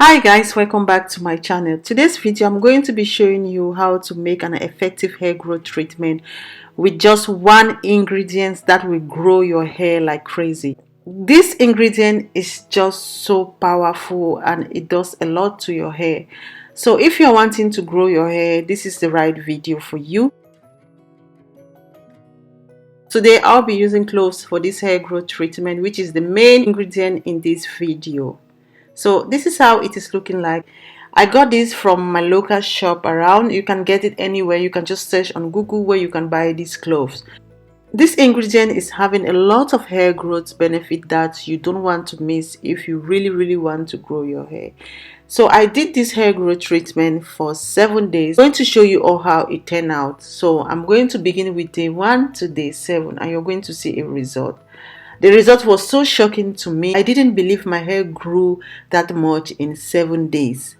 Hi guys, welcome back to my channel. Today's video I'm going to be showing you how to make an effective hair growth treatment with just one ingredient that will grow your hair like crazy. This ingredient is just so powerful and it does a lot to your hair. So if you're wanting to grow your hair, this is the right video for you. Today I'll be using cloves for this hair growth treatment, which is the main ingredient in this video. So this is how it is looking like. I got this from my local shop around. You can get it anywhere. You can just search on Google where you can buy these cloves. This ingredient is having a lot of hair growth benefit that you don't want to miss if you really want to grow your hair. So I did this hair growth treatment for 7 days. I'm going to show you all how it turned out. So I'm going to begin with day 1 to day 7 and you're going to see a result. The result was so shocking to me. I didn't believe my hair grew that much in 7 days.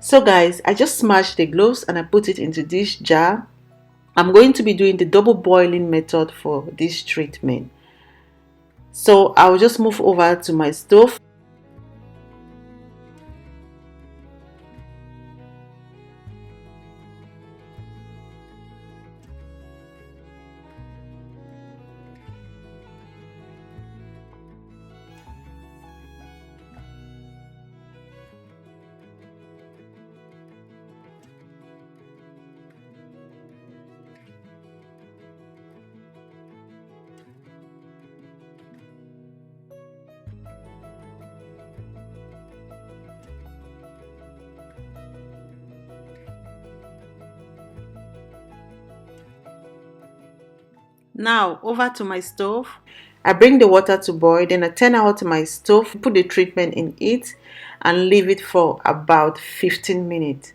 So guys, I just smashed the cloves and I put it into this jar. I'm going to be doing the double boiling method for this treatment. So I'll just move over to my stove. Now over to my stove. I bring the water to boil, then I turn out my stove, put the treatment in it and leave it for about 15 minutes.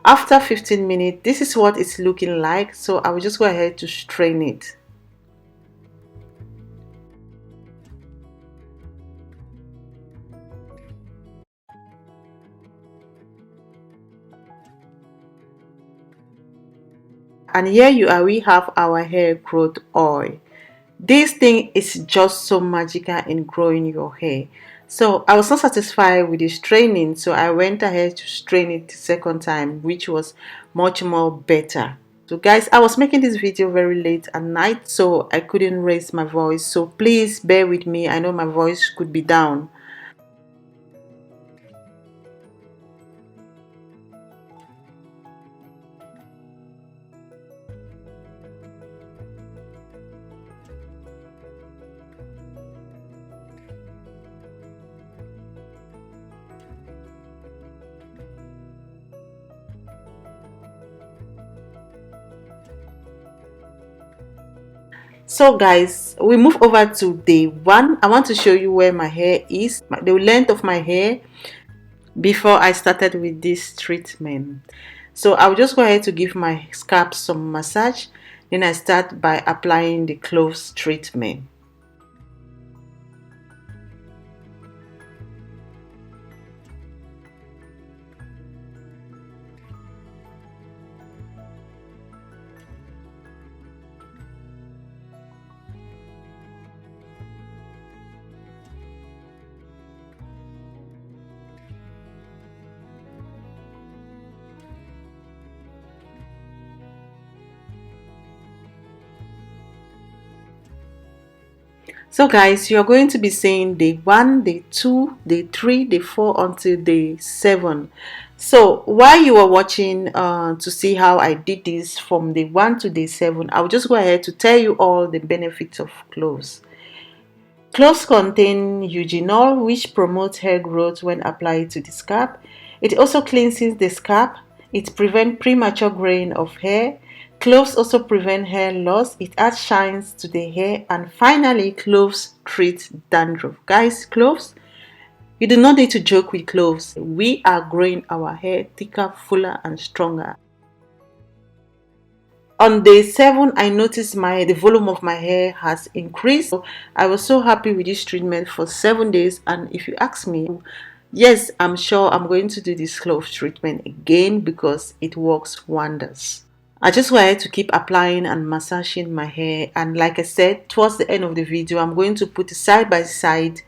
After 15 minutes, this is what it's looking like. So I will just go ahead to strain it. And here you are, we have our hair growth oil. This thing is just so magical in growing your hair. So I was not satisfied with this straining, so I went ahead to strain it the second time, which was much more better. So guys, I was making this video very late at night, so I couldn't raise my voice, so please bear with me. I know my voice could be down. So guys, we move over to day 1. I want to show you where my hair is, the length of my hair before I started with this treatment. So I'll just go ahead to give my scalp some massage. Then I start by applying the cloves treatment. So guys, you are going to be saying day 1, day 2, day 3, day 4 until day 7. So while you are watching to see how I did this from day 1 to day 7, I'll just go ahead to tell you all the benefits of cloves. Cloves contain eugenol, which promotes hair growth when applied to the scalp. It also cleanses the scalp. It prevents premature graying of hair. Cloves also prevent hair loss. It adds shines to the hair. And finally, cloves treat dandruff. Guys, cloves You do not need to joke with cloves. We are growing our hair thicker, fuller and stronger. On day 7, I noticed the volume of my hair has increased. So I was so happy with this treatment for 7 days, and if you ask me, yes, I'm sure I'm going to do this clove treatment again because it works wonders. I just wanted to keep applying and massaging my hair, and like I said, towards the end of the video I'm going to put a side by side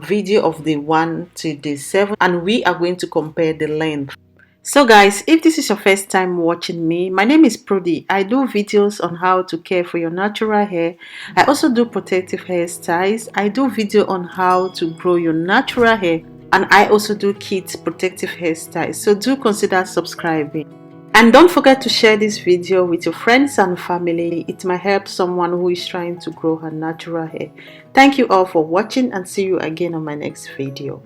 video of day 1 to day 7, and we are going to compare the length. So guys, if this is your first time watching me, my name is Prody. I do videos on how to care for your natural hair. I also do protective hairstyles. I do video on how to grow your natural hair, and I also do kids protective hairstyles. So do consider subscribing. And don't forget to share this video with your friends and family. It might help someone who is trying to grow her natural hair. Thank you all for watching, and see you again on my next video.